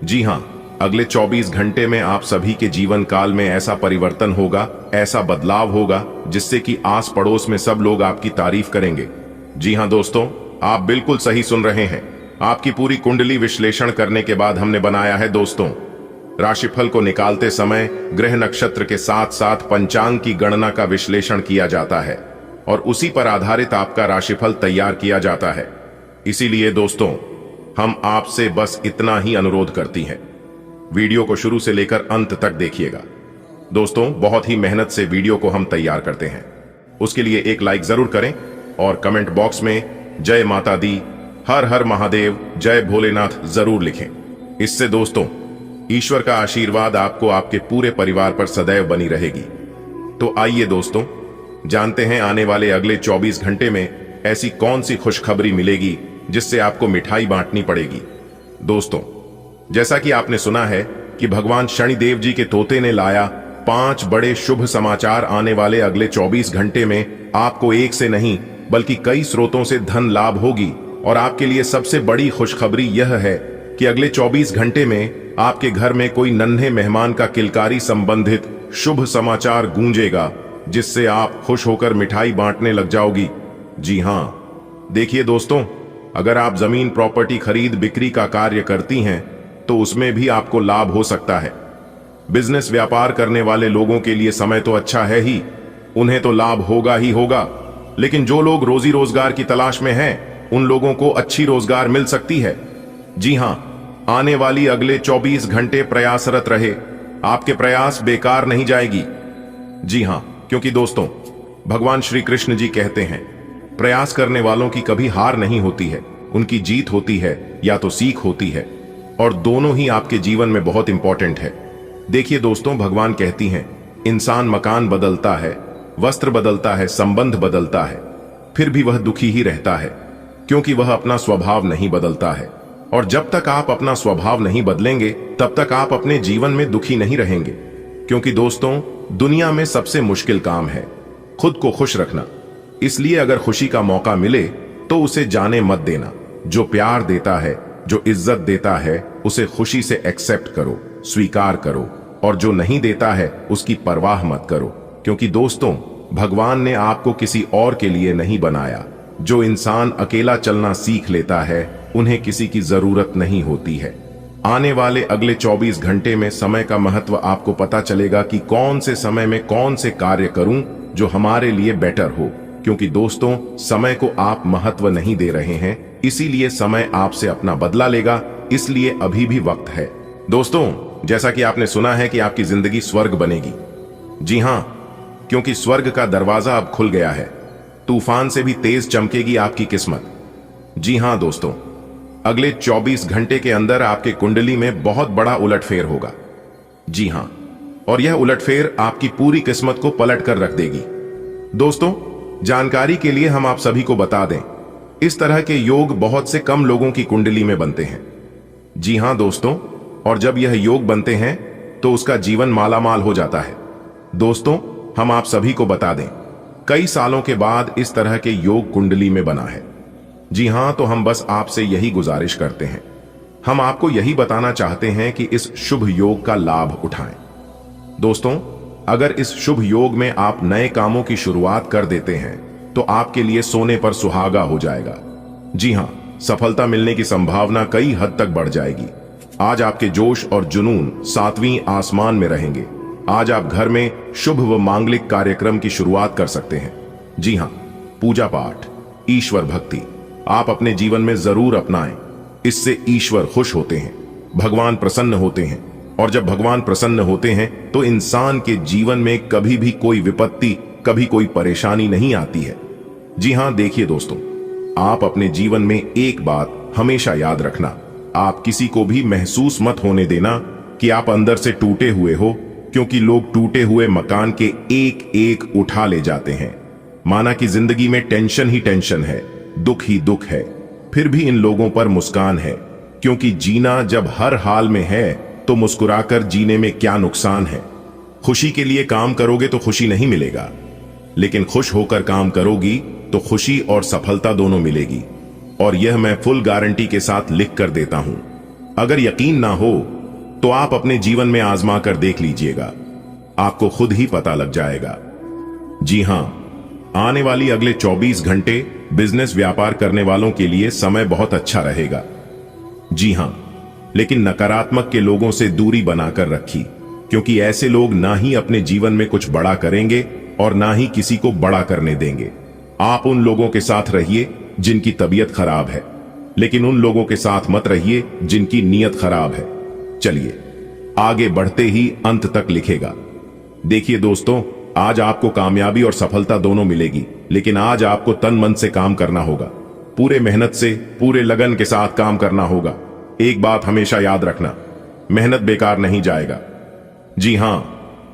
जी हां, अगले 24 घंटे में आप सभी के जीवन काल में ऐसा परिवर्तन होगा, ऐसा बदलाव होगा जिससे कि आस पड़ोस में सब लोग आपकी तारीफ करेंगे। जी हां दोस्तों, आप बिल्कुल सही सुन रहे हैं। आपकी पूरी कुंडली विश्लेषण करने के बाद हमने बनाया है दोस्तों। राशिफल को निकालते समय ग्रह नक्षत्र के साथ साथ पंचांग की गणना का विश्लेषण किया जाता है और उसी पर आधारित आपका राशिफल तैयार किया जाता है। इसीलिए दोस्तों, हम आपसे बस इतना ही अनुरोध करती हैं, वीडियो को शुरू से लेकर अंत तक देखिएगा। दोस्तों, बहुत ही मेहनत से वीडियो को हम तैयार करते हैं, उसके लिए एक लाइक जरूर करें और कमेंट बॉक्स में जय माता दी, हर हर महादेव, जय भोलेनाथ जरूर लिखें। इससे दोस्तों, ईश्वर का आशीर्वाद आपको आपके पूरे परिवार पर सदैव बनी रहेगी। तो आइए दोस्तों, जानते हैं आने वाले अगले 24 घंटे में ऐसी कौन सी खुशखबरी मिलेगी जिससे आपको मिठाई बांटनी पड़ेगी। दोस्तों, जैसा कि आपने सुना है कि भगवान शनिदेव जी के तोते ने लाया 5 बड़े शुभ समाचार। आने वाले अगले 24 घंटे में आपको एक से नहीं बल्कि कई स्रोतों से धन लाभ होगी। और आपके लिए सबसे बड़ी खुशखबरी यह है कि अगले 24 घंटे में आपके घर में कोई नन्हे मेहमान का किलकारी संबंधित शुभ समाचार गूंजेगा, जिससे आप खुश होकर मिठाई बांटने लग जाओगी। जी हां, देखिए दोस्तों, अगर आप जमीन प्रॉपर्टी खरीद बिक्री का कार्य करती हैं तो उसमें भी आपको लाभ हो सकता है। बिजनेस व्यापार करने वाले लोगों के लिए समय तो अच्छा है ही, उन्हें तो लाभ होगा ही होगा। लेकिन जो लोग रोजी रोजगार की तलाश में हैं, उन लोगों को अच्छी रोजगार मिल सकती है। जी हां, आने वाली अगले 24 घंटे प्रयासरत रहे, आपके प्रयास बेकार नहीं जाएगी। जी हां, क्योंकि दोस्तों, भगवान श्री कृष्ण जी कहते हैं, प्रयास करने वालों की कभी हार नहीं होती है, उनकी जीत होती है या तो सीख होती है। और दोनों ही आपके जीवन में बहुत इंपॉर्टेंट है। देखिए दोस्तों, भगवान कहती हैं, इंसान मकान बदलता है, वस्त्र बदलता है, संबंध बदलता है, फिर भी वह दुखी ही रहता है, क्योंकि वह अपना स्वभाव नहीं बदलता है। और जब तक आप अपना स्वभाव नहीं बदलेंगे, तब तक आप अपने जीवन में दुखी नहीं रहेंगे। क्योंकि दोस्तों, दुनिया में सबसे मुश्किल काम है खुद को खुश रखना। इसलिए अगर खुशी का मौका मिले तो उसे जाने मत देना। जो प्यार देता है, जो इज्जत देता है, उसे खुशी से एक्सेप्ट करो, स्वीकार करो। और जो नहीं देता है, उसकी परवाह मत करो। क्योंकि दोस्तों, भगवान ने आपको किसी और के लिए नहीं बनाया। जो इंसान अकेला चलना सीख लेता है, उन्हें किसी की जरूरत नहीं होती है। आने वाले अगले 24 घंटे में समय का महत्व आपको पता चलेगा कि कौन से समय में कौन से कार्य करूं जो हमारे लिए बेटर हो। क्योंकि दोस्तों, समय को आप महत्व नहीं दे रहे हैं, इसीलिए समय आपसे अपना बदला लेगा। इसलिए अभी भी वक्त है। दोस्तों, जैसा कि आपने सुना है कि आपकी जिंदगी स्वर्ग बनेगी। जी हां, क्योंकि स्वर्ग का दरवाजा अब खुल गया है। तूफान से भी तेज चमकेगी आपकी किस्मत। जी हां दोस्तों, अगले 24 घंटे के अंदर आपके कुंडली में बहुत बड़ा उलटफेर होगा। जी हां, और यह उलटफेर आपकी पूरी किस्मत को पलट कर रख देगी। दोस्तों, जानकारी के लिए हम आप सभी को बता दें, इस तरह के योग बहुत से कम लोगों की कुंडली में बनते हैं। जी हां दोस्तों, और जब यह योग बनते हैं तो उसका जीवन मालामाल हो जाता है। दोस्तों, हम आप सभी को बता दें, कई सालों के बाद इस तरह के योग कुंडली में बना है। जी हां, तो हम बस आपसे यही गुजारिश करते हैं, हम आपको यही बताना चाहते हैं कि इस शुभ योग का लाभ उठाएं। दोस्तों, अगर इस शुभ योग में आप नए कामों की शुरुआत कर देते हैं तो आपके लिए सोने पर सुहागा हो जाएगा। जी हां, सफलता मिलने की संभावना कई हद तक बढ़ जाएगी। आज आपके जोश और जुनून 7वीं आसमान में रहेंगे। आज आप घर में शुभ व मांगलिक कार्यक्रम की शुरुआत कर सकते हैं। जी हां, पूजा पाठ, ईश्वर भक्ति आप अपने जीवन में जरूर अपनाएं। इससे ईश्वर खुश होते हैं, भगवान प्रसन्न होते हैं। और जब भगवान प्रसन्न होते हैं तो इंसान के जीवन में कभी भी कोई विपत्ति, कभी कोई परेशानी नहीं आती है। जी हां, देखिए दोस्तों, आप अपने जीवन में एक बात हमेशा याद रखना, आप किसी को भी महसूस मत होने देना कि आप अंदर से टूटे हुए हो। क्योंकि लोग टूटे हुए मकान के एक एक उठा ले जाते हैं, माना कि जिंदगी में टेंशन ही टेंशन है, दुख ही दुख है। फिर भी इन लोगों पर मुस्कान है, क्योंकि जीना जब हर हाल में है तो मुस्कुराकर जीने में क्या नुकसान है। खुशी के लिए काम करोगे तो खुशी नहीं मिलेगा, लेकिन खुश होकर काम करोगी तो खुशी और सफलता दोनों मिलेगी। और यह मैं फुल गारंटी के साथ लिख कर देता हूं। अगर यकीन ना हो तो आप अपने जीवन में आजमा कर देख लीजिएगा, आपको खुद ही पता लग जाएगा। जी हां, आने वाली अगले 24 घंटे बिजनेस व्यापार करने वालों के लिए समय बहुत अच्छा रहेगा। जी हां, लेकिन नकारात्मक के लोगों से दूरी बनाकर रखी, क्योंकि ऐसे लोग ना ही अपने जीवन में कुछ बड़ा करेंगे और ना ही किसी को बड़ा करने देंगे। आप उन लोगों के साथ रहिए जिनकी तबीयत खराब है, लेकिन उन लोगों के साथ मत रहिए जिनकी नीयत खराब है। चलिए आगे बढ़ते ही अंत तक लिखेगा। देखिए दोस्तों, आज आपको कामयाबी और सफलता दोनों मिलेगी, लेकिन आज आपको तन मन से काम करना होगा, पूरे मेहनत से, पूरे लगन के साथ काम करना होगा। एक बात हमेशा याद रखना, मेहनत बेकार नहीं जाएगा। जी हां,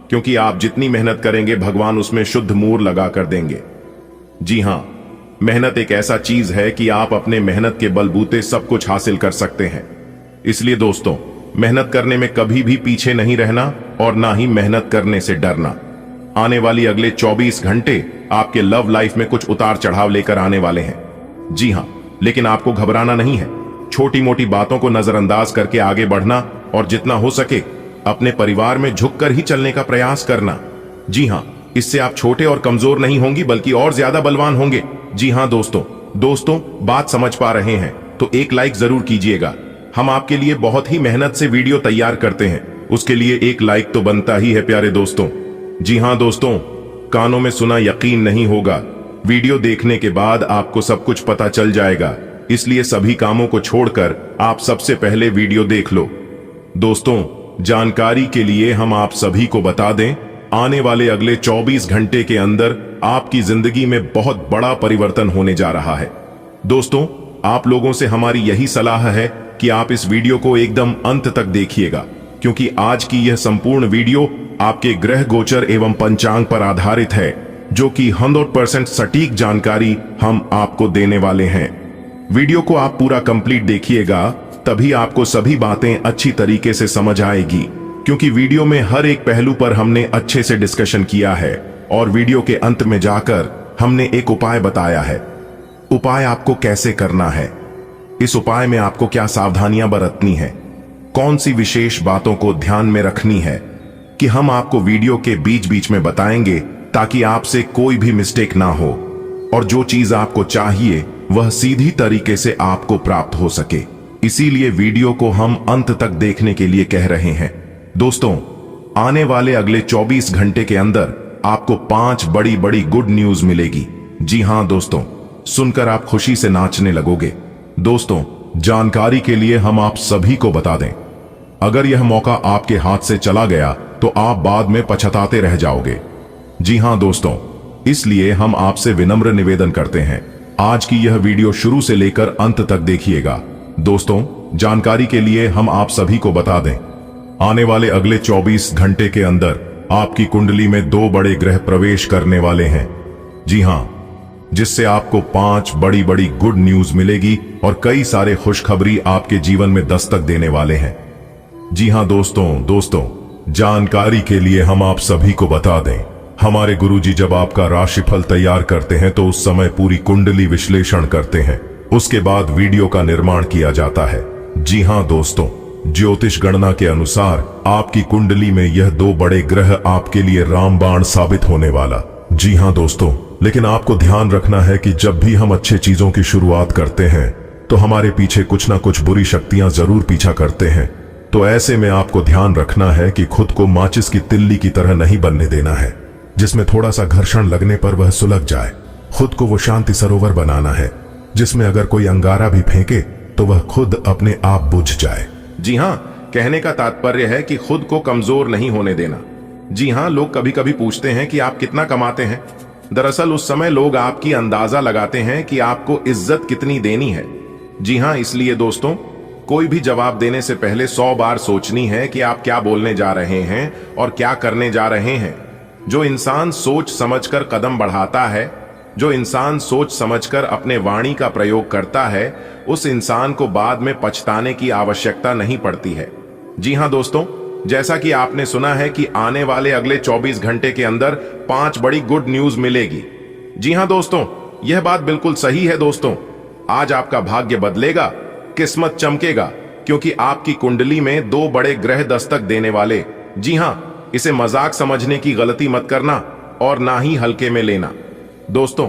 क्योंकि आप जितनी मेहनत करेंगे भगवान उसमें शुद्ध मूर लगा कर देंगे। जी हां, मेहनत एक ऐसा चीज है कि आप अपने मेहनत के बलबूते सब कुछ हासिल कर सकते हैं। इसलिए दोस्तों, मेहनत करने में कभी भी पीछे नहीं रहना और ना ही मेहनत करने से डरना। आने वाली अगले 24 घंटे आपके लव लाइफ में कुछ उतार चढ़ाव लेकर आने वाले हैं। जी हां, लेकिन आपको घबराना नहीं है। छोटी मोटी बातों को नजरअंदाज करके आगे बढ़ना और जितना हो सके अपने परिवार में झुककर ही चलने का प्रयास करना। जी हां, इससे आप छोटे और कमजोर नहीं होंगी बल्कि और ज्यादा बलवान होंगे। जी हां दोस्तों, बात समझ पा रहे हैं तो एक लाइक जरूर कीजिएगा। हम आपके लिए बहुत ही मेहनत से वीडियो तैयार करते हैं, उसके लिए एक लाइक तो बनता ही है प्यारे दोस्तों। जी हां दोस्तों, कानों में सुना यकीन नहीं होगा, वीडियो देखने के बाद आपको सब कुछ पता चल जाएगा। इसलिए सभी कामों को छोड़कर आप सबसे पहले वीडियो देख लो। दोस्तों, जानकारी के लिए हम आप सभी को बता दें, आने वाले अगले 24 घंटे के अंदर आपकी जिंदगी में बहुत बड़ा परिवर्तन होने जा रहा है। दोस्तों, आप लोगों से हमारी यही सलाह है कि आप इस वीडियो को एकदम अंत तक देखिएगा, क्योंकि आज की यह संपूर्ण वीडियो आपके ग्रह गोचर एवं पंचांग पर आधारित है, जो कि 100% सटीक जानकारी हम आपको देने वाले हैं। वीडियो को आप पूरा कंप्लीट देखिएगा, तभी आपको सभी बातें अच्छी तरीके से समझ आएगी, क्योंकि वीडियो में हर एक पहलू पर हमने अच्छे से डिस्कशन किया है और वीडियो के अंत में जाकर हमने एक उपाय बताया है। उपाय आपको कैसे करना है, इस उपाय में आपको क्या सावधानियां बरतनी है, कौन सी विशेष बातों को ध्यान में रखनी है, कि हम आपको वीडियो के बीच बीच में बताएंगे, ताकि आपसे कोई भी मिस्टेक ना हो और जो चीज आपको चाहिए वह सीधी तरीके से आपको प्राप्त हो सके। इसीलिए वीडियो को हम अंत तक देखने के लिए कह रहे हैं। दोस्तों, आने वाले अगले 24 घंटे के अंदर आपको 5 बड़ी बड़ी गुड न्यूज मिलेगी। जी हां दोस्तों, सुनकर आप खुशी से नाचने लगोगे। दोस्तों, जानकारी के लिए हम आप सभी को बता दें, अगर यह मौका आपके हाथ से चला गया तो आप बाद में पछताते रह जाओगे। जी हां दोस्तों, इसलिए हम आपसे विनम्र निवेदन करते हैं, आज की यह वीडियो शुरू से लेकर अंत तक देखिएगा। दोस्तों, जानकारी के लिए हम आप सभी को बता दें, आने वाले अगले 24 घंटे के अंदर आपकी कुंडली में 2 बड़े ग्रह प्रवेश करने वाले हैं। जी हां, जिससे आपको 5 बड़ी बड़ी गुड न्यूज मिलेगी और कई सारे खुशखबरी आपके जीवन में दस्तक देने वाले हैं। जी हां दोस्तों, जानकारी के लिए हम आप सभी को बता दें, हमारे गुरुजी जब आपका राशिफल तैयार करते हैं तो उस समय पूरी कुंडली विश्लेषण करते हैं, उसके बाद वीडियो का निर्माण किया जाता है। जी हां दोस्तों, ज्योतिष गणना के अनुसार आपकी कुंडली में यह 2 बड़े ग्रह आपके लिए रामबाण साबित होने वाला। जी हां दोस्तों, लेकिन आपको ध्यान रखना है कि जब भी हम अच्छे चीजों की शुरुआत करते हैं तो हमारे पीछे कुछ ना कुछ बुरी शक्तियां जरूर पीछा करते हैं। तो ऐसे में आपको ध्यान रखना है कि खुद को माचिस की तिल्ली की तरह नहीं बनने देना है, जिसमें थोड़ा सा घर्षण लगने पर वह सुलग जाए। खुद को वो शांति सरोवर बनाना है, जिसमें अगर कोई अंगारा भी फेंके तो वह खुद अपने आप बुझ जाए। जी हां, कहने का तात्पर्य है कि खुद को कमजोर नहीं होने देना। जी हां, लोग कभी कभी पूछते हैं कि आप कितना कमाते हैं। दरअसल उस समय लोग आपकी अंदाजा लगाते हैं कि आपको इज्जत कितनी देनी है। जी हां, इसलिए दोस्तों, कोई भी जवाब देने से पहले 100 बार सोचनी है कि आप क्या बोलने जा रहे हैं और क्या करने जा रहे हैं। जो इंसान सोच समझकर कदम बढ़ाता है, जो इंसान सोच समझकर अपने वाणी का प्रयोग करता है, उस इंसान को बाद में पछताने की आवश्यकता नहीं पड़ती है। जी हां दोस्तों, जैसा कि आपने सुना है कि आने वाले अगले 24 घंटे के अंदर 5 बड़ी गुड न्यूज मिलेगी। जी हां दोस्तों, यह बात बिल्कुल सही है दोस्तों। आज आपका भाग्य बदलेगा, किस्मत चमकेगा क्योंकि आपकी कुंडली में 2 बड़े ग्रह दस्तक देने वाले, जी हां, इसे मजाक समझने की गलती मत करना और ना ही हल्के में लेना। दोस्तों,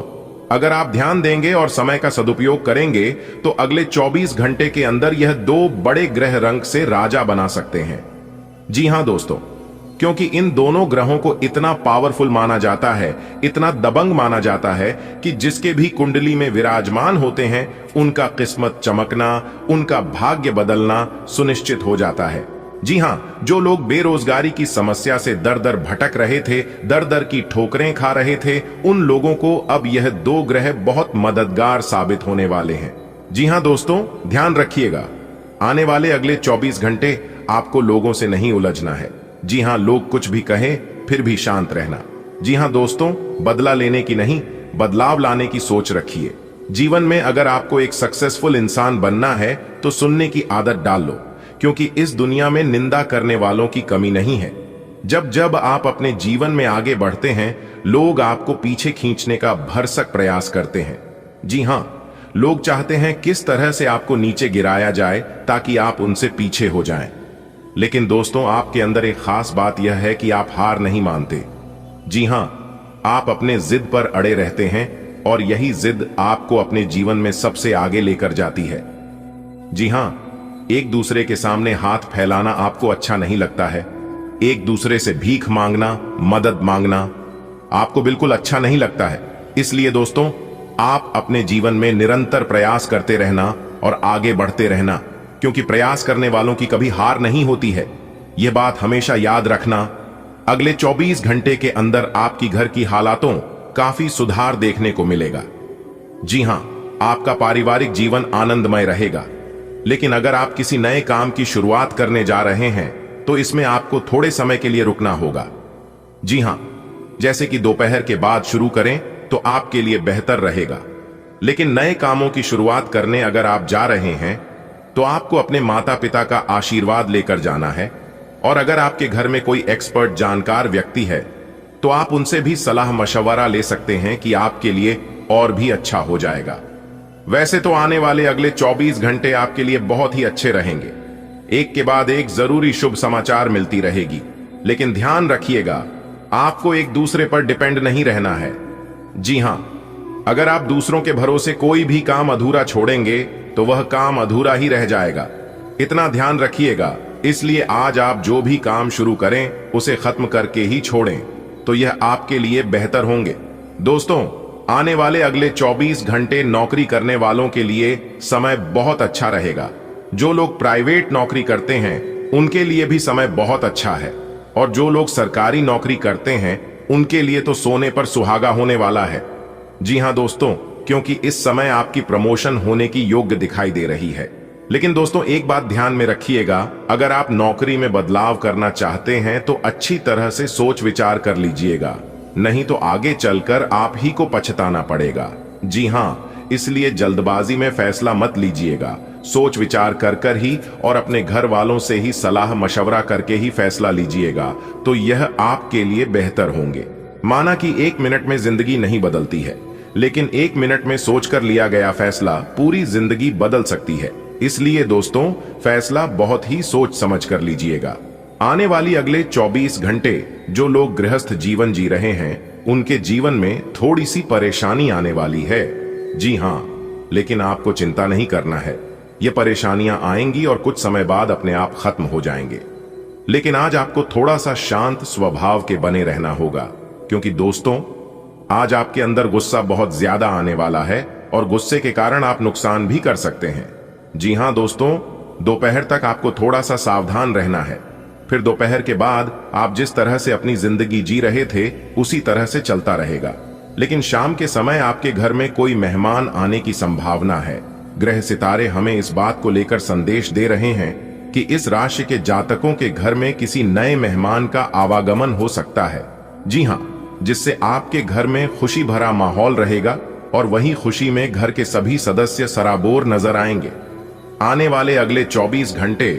अगर आप ध्यान देंगे और समय का सदुपयोग करेंगे तो अगले 24 घंटे के अंदर यह 2 बड़े ग्रह रंग से राजा बना सकते हैं। जी हां दोस्तों, क्योंकि इन दोनों ग्रहों को इतना पावरफुल माना जाता है, इतना दबंग माना जाता है कि जिसके भी कुंडली में विराजमान होते हैं उनका किस्मत चमकना, उनका भाग्य बदलना सुनिश्चित हो जाता है। जी हां, जो लोग बेरोजगारी की समस्या से दर दर भटक रहे थे, दर दर की ठोकरें खा रहे थे, उन लोगों को अब यह 2 ग्रह बहुत मददगार साबित होने वाले हैं। जी हां दोस्तों, ध्यान रखिएगा, आने वाले अगले 24 घंटे आपको लोगों से नहीं उलझना है। जी हां, लोग कुछ भी कहें फिर भी शांत रहना। जी हां दोस्तों, बदला लेने की नहीं, बदलाव लाने की सोच रखिए। जीवन में अगर आपको एक सक्सेसफुल इंसान बनना है तो सुनने की आदत डाल लो, क्योंकि इस दुनिया में निंदा करने वालों की कमी नहीं है। जब जब आप अपने जीवन में आगे बढ़ते हैं, लोग आपको पीछे खींचने का भरसक प्रयास करते हैं। जी हां, लोग चाहते हैं किस तरह से आपको नीचे गिराया जाए ताकि आप उनसे पीछे हो जाएं। लेकिन दोस्तों, आपके अंदर एक खास बात यह है कि आप हार नहीं मानते। जी हां, आप अपने जिद पर अड़े रहते हैं और यही जिद आपको अपने जीवन में सबसे आगे लेकर जाती है। जी हां, एक दूसरे के सामने हाथ फैलाना आपको अच्छा नहीं लगता है। एक दूसरे से भीख मांगना, मदद मांगना आपको बिल्कुल अच्छा नहीं लगता है। इसलिए दोस्तों, आप अपने जीवन में निरंतर प्रयास करते रहना और आगे बढ़ते रहना, क्योंकि प्रयास करने वालों की कभी हार नहीं होती है। यह बात हमेशा याद रखना। अगले 24 घंटे के अंदर आपकी घर की हालातों काफी सुधार देखने को मिलेगा। जी हां, आपका पारिवारिक जीवन आनंदमय रहेगा। लेकिन अगर आप किसी नए काम की शुरुआत करने जा रहे हैं तो इसमें आपको थोड़े समय के लिए रुकना होगा। जी हां, जैसे कि दोपहर के बाद शुरू करें तो आपके लिए बेहतर रहेगा। लेकिन नए कामों की शुरुआत करने अगर आप जा रहे हैं तो आपको अपने माता पिता का आशीर्वाद लेकर जाना है, और अगर आपके घर में कोई एक्सपर्ट जानकार व्यक्ति है तो आप उनसे भी सलाह मशवरा ले सकते हैं कि आपके लिए और भी अच्छा हो जाएगा। वैसे तो आने वाले अगले 24 घंटे आपके लिए बहुत ही अच्छे रहेंगे। एक के बाद एक जरूरी शुभ समाचार मिलती रहेगी। लेकिन ध्यान रखिएगा, आपको एक दूसरे पर डिपेंड नहीं रहना है। जी हां, अगर आप दूसरों के भरोसे कोई भी काम अधूरा छोड़ेंगे तो वह काम अधूरा ही रह जाएगा। इतना ध्यान रखिएगा। इसलिए आज आप जो भी काम शुरू करें उसे खत्म करके ही छोड़ें, तो यह आपके लिए बेहतर होंगे। दोस्तों, आने वाले अगले 24 घंटे नौकरी करने वालों के लिए समय बहुत अच्छा रहेगा। जो लोग प्राइवेट नौकरी करते हैं उनके लिए भी समय बहुत अच्छा है, और जो लोग सरकारी नौकरी करते हैं उनके लिए तो सोने पर सुहागा होने वाला है। जी हां दोस्तों, क्योंकि इस समय आपकी प्रमोशन होने की योग्य दिखाई दे रही है। लेकिन दोस्तों, एक बात ध्यान में रखिएगा, अगर आप नौकरी में बदलाव करना चाहते हैं तो अच्छी तरह से सोच विचार कर लीजिएगा, नहीं तो आगे चलकर आप ही को पछताना पड़ेगा। जी हां, इसलिए जल्दबाजी में फैसला मत लीजिएगा। सोच विचार कर कर ही और अपने घर वालों से ही सलाह मशवरा करके ही फैसला लीजिएगा, तो यह आपके लिए बेहतर होंगे। माना कि 1 मिनट में जिंदगी नहीं बदलती है, लेकिन 1 मिनट में सोचकर लिया गया फैसला पूरी जिंदगी बदल सकती है। इसलिए दोस्तों, फैसला बहुत ही सोच समझ कर लीजिएगा। आने वाली अगले 24 घंटे जो लोग गृहस्थ जीवन जी रहे हैं उनके जीवन में थोड़ी सी परेशानी आने वाली है। जी हां, लेकिन आपको चिंता नहीं करना है। ये परेशानियां आएंगी और कुछ समय बाद अपने आप खत्म हो जाएंगे। लेकिन आज आपको थोड़ा सा शांत स्वभाव के बने रहना होगा, क्योंकि दोस्तों, आज आपके अंदर गुस्सा बहुत ज्यादा आने वाला है और गुस्से के कारण आप नुकसान भी कर सकते हैं। जी हां दोस्तों, दोपहर तक आपको थोड़ा सा सावधान रहना है। फिर दोपहर के बाद आप जिस तरह से अपनी जिंदगी जी रहे थे उसी तरह से चलता रहेगा। लेकिन शाम के समय आपके घर में कोई मेहमान आने की संभावना है। ग्रह सितारे हमें इस बात को लेकर संदेश दे रहे हैं कि इस राशि के जातकों के घर में किसी नए मेहमान का आवागमन हो सकता है। जी हां, जिससे आपके घर में खुशी भरा माहौल रहेगा और वही खुशी में घर के सभी सदस्य सराबोर नजर आएंगे। आने वाले अगले 24 घंटे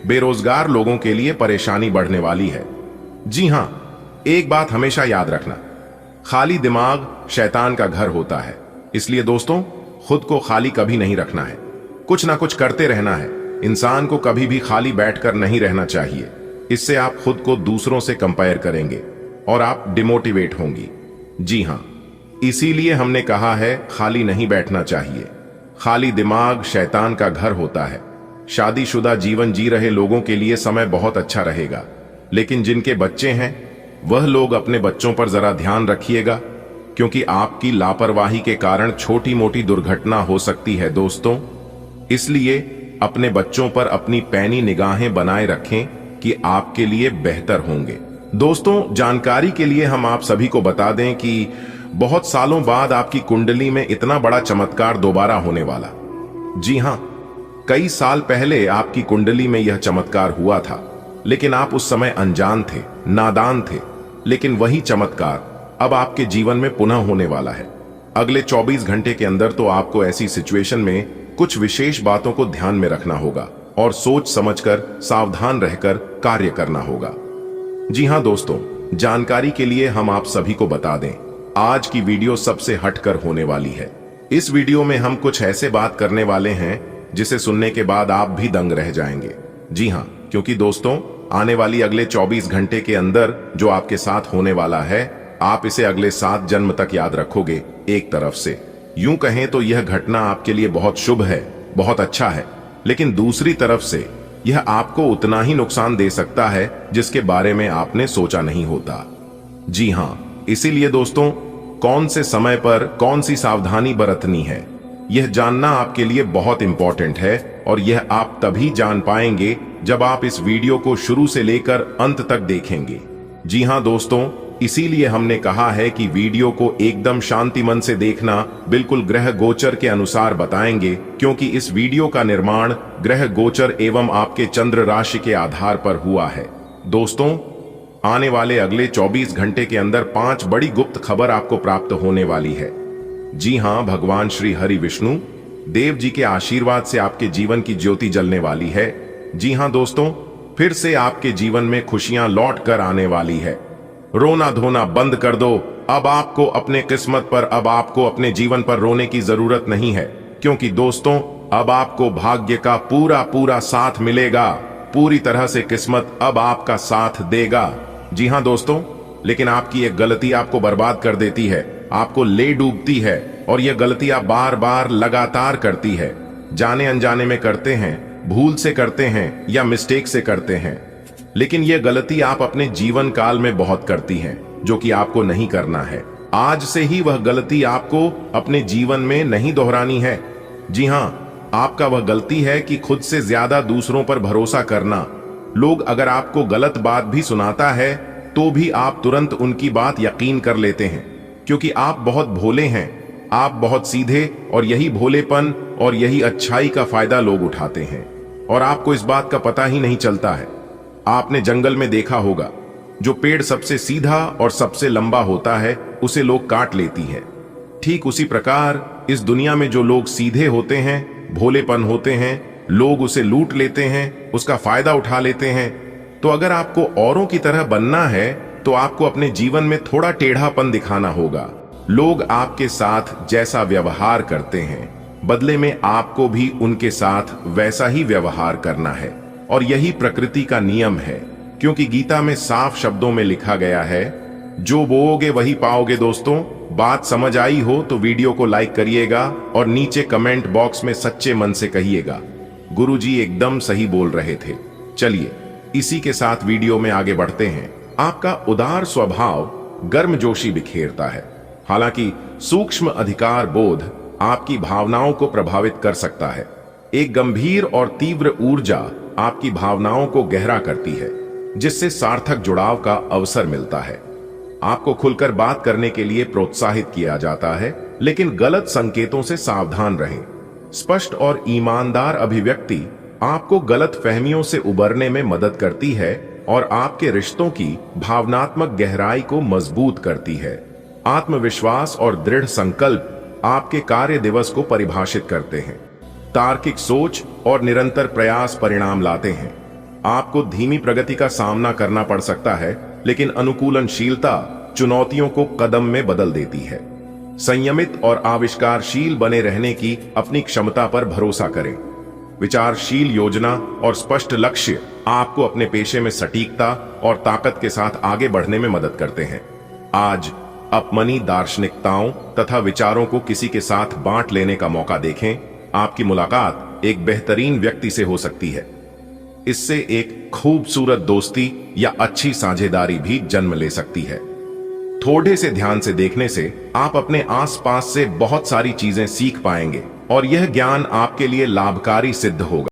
बेरोजगार लोगों के लिए परेशानी बढ़ने वाली है। जी हां, एक बात हमेशा याद रखना, खाली दिमाग शैतान का घर होता है। इसलिए दोस्तों, खुद को खाली कभी नहीं रखना है, कुछ ना कुछ करते रहना है। इंसान को कभी भी खाली बैठकर नहीं रहना चाहिए। इससे आप खुद को दूसरों से कंपेयर करेंगे और आप डिमोटिवेट होंगी। जी हाँ, इसीलिए हमने कहा है खाली नहीं बैठना चाहिए। खाली दिमाग शैतान का घर होता है। शादीशुदा जीवन जी रहे लोगों के लिए समय बहुत अच्छा रहेगा, लेकिन जिनके बच्चे हैं वह लोग अपने बच्चों पर जरा ध्यान रखिएगा, क्योंकि आपकी लापरवाही के कारण छोटी मोटी दुर्घटना हो सकती है दोस्तों। इसलिए अपने बच्चों पर अपनी पैनी निगाहें बनाए रखें कि आपके लिए बेहतर होंगे। दोस्तों, जानकारी के लिए हम आप सभी को बता दें कि बहुत सालों बाद आपकी कुंडली में इतना बड़ा चमत्कार दोबारा होने वाला। जी हां, कई साल पहले आपकी कुंडली में यह चमत्कार हुआ था, लेकिन आप उस समय अनजान थे, नादान थे। लेकिन वही चमत्कार अब आपके जीवन में पुनः होने वाला है। अगले 24 घंटे के अंदर तो आपको ऐसी सिचुएशन में कुछ विशेष बातों को ध्यान में रखना होगा और सोच समझकर सावधान रहकर कार्य करना होगा। जी हां दोस्तों, जानकारी के लिए हम आप सभी को बता दें, आज की वीडियो सबसे हटकर होने वाली है। इस वीडियो में हम कुछ ऐसे बात करने वाले हैं जिसे सुनने के बाद आप भी दंग रह जाएंगे। जी हां, क्योंकि दोस्तों, आने वाली अगले 24 घंटे के अंदर जो आपके साथ होने वाला है, आप इसे अगले 7 जन्म तक याद रखोगे। एक तरफ से यूं कहें तो यह घटना आपके लिए बहुत शुभ है, बहुत अच्छा है, लेकिन दूसरी तरफ से यह आपको उतना ही नुकसान दे सकता है जिसके बारे में आपने सोचा नहीं होता। जी हां, इसीलिए दोस्तों, कौन से समय पर कौन सी सावधानी बरतनी है, यह जानना आपके लिए बहुत इंपॉर्टेंट है। और यह आप तभी जान पाएंगे जब आप इस वीडियो को शुरू से लेकर अंत तक देखेंगे। जी हां दोस्तों, इसीलिए हमने कहा है कि वीडियो को एकदम शांति मन से देखना, बिल्कुल ग्रह गोचर के अनुसार बताएंगे, क्योंकि इस वीडियो का निर्माण ग्रह गोचर एवं आपके चंद्र राशि के आधार पर हुआ है। दोस्तों, आने वाले अगले 24 घंटे के अंदर 5 बड़ी गुप्त खबर आपको प्राप्त होने वाली है। जी हां, भगवान श्री हरि विष्णु देव जी के आशीर्वाद से आपके जीवन की ज्योति जलने वाली है। जी हां दोस्तों, फिर से आपके जीवन में खुशियां लौट कर आने वाली है। रोना धोना बंद कर दो। अब आपको अपने किस्मत पर, अब आपको अपने जीवन पर रोने की जरूरत नहीं है, क्योंकि दोस्तों, अब आपको भाग्य का पूरा पूरा साथ मिलेगा। पूरी तरह से किस्मत अब आपका साथ देगा। जी हां दोस्तों, लेकिन आपकी एक गलती आपको बर्बाद कर देती है, आपको ले डूबती है, और यह गलती आप बार बार लगातार करती है। जाने अनजाने में करते हैं, भूल से करते हैं या मिस्टेक से करते हैं, लेकिन यह गलती आप अपने जीवन काल में बहुत करती हैं, जो कि आपको नहीं करना है। आज से ही वह गलती आपको अपने जीवन में नहीं दोहरानी है। जी हां, आपका वह गलती है कि खुद से ज्यादा दूसरों पर भरोसा करना। लोग अगर आपको गलत बात भी सुनाता है तो भी आप तुरंत उनकी बात यकीन कर लेते हैं, क्योंकि आप बहुत भोले हैं, आप बहुत सीधे, और यही भोलेपन और यही अच्छाई का फायदा लोग उठाते हैं, और आपको इस बात का पता ही नहीं चलता है। आपने जंगल में देखा होगा, जो पेड़ सबसे सीधा और सबसे लंबा होता है उसे लोग काट लेती है। ठीक उसी प्रकार इस दुनिया में जो लोग सीधे होते हैं, भोलेपन होते हैं, लोग उसे लूट लेते हैं, उसका फायदा उठा लेते हैं। तो अगर आपको औरों की तरह बनना है तो आपको अपने जीवन में थोड़ा टेढ़ापन दिखाना होगा। लोग आपके साथ जैसा व्यवहार करते हैं, बदले में आपको भी उनके साथ वैसा ही व्यवहार करना है, और यही प्रकृति का नियम है। क्योंकि गीता में साफ शब्दों में लिखा गया है, जो बोओगे वही पाओगे। दोस्तों, बात समझ आई हो तो वीडियो को लाइक करिएगा और नीचे कमेंट बॉक्स में सच्चे मन से कहिएगा, गुरुजी एकदम सही बोल रहे थे। चलिए इसी के साथ वीडियो में आगे बढ़ते हैं। आपका उदार स्वभाव गर्मजोशी बिखेरता है। हालांकि सूक्ष्म अधिकार बोध आपकी भावनाओं को प्रभावित कर सकता है। एक गंभीर और तीव्र ऊर्जा आपकी भावनाओं को गहरा करती है, जिससे सार्थक जुड़ाव का अवसर मिलता है। आपको खुलकर बात करने के लिए प्रोत्साहित किया जाता है, लेकिन गलत संकेतों से सावधान रहें। स्पष्ट और ईमानदार अभिव्यक्ति आपको गलत फहमियों से उबरने में मदद करती है और आपके रिश्तों की भावनात्मक गहराई को मजबूत करती है। आत्मविश्वास और दृढ़ संकल्प आपके कार्य दिवस को परिभाषित करते हैं। तार्किक सोच और निरंतर प्रयास परिणाम लाते हैं। आपको धीमी प्रगति का सामना करना पड़ सकता है, लेकिन अनुकूलनशीलता चुनौतियों को कदम में बदल देती है। संयमित और आविष्कारशील बने रहने की अपनी क्षमता पर भरोसा करें। विचारशील योजना और स्पष्ट लक्ष्य आपको अपने पेशे में सटीकता और ताकत के साथ आगे बढ़ने में मदद करते हैं। आज अपनी दार्शनिकताओं तथा विचारों को किसी के साथ बांट लेने का मौका देखें। आपकी मुलाकात एक बेहतरीन व्यक्ति से हो सकती है। इससे एक खूबसूरत दोस्ती या अच्छी साझेदारी भी जन्म ले सकती है। थोड़े से ध्यान से देखने से आप अपने आसपास से बहुत सारी चीजें सीख पाएंगे और यह ज्ञान आपके लिए लाभकारी सिद्ध होगा।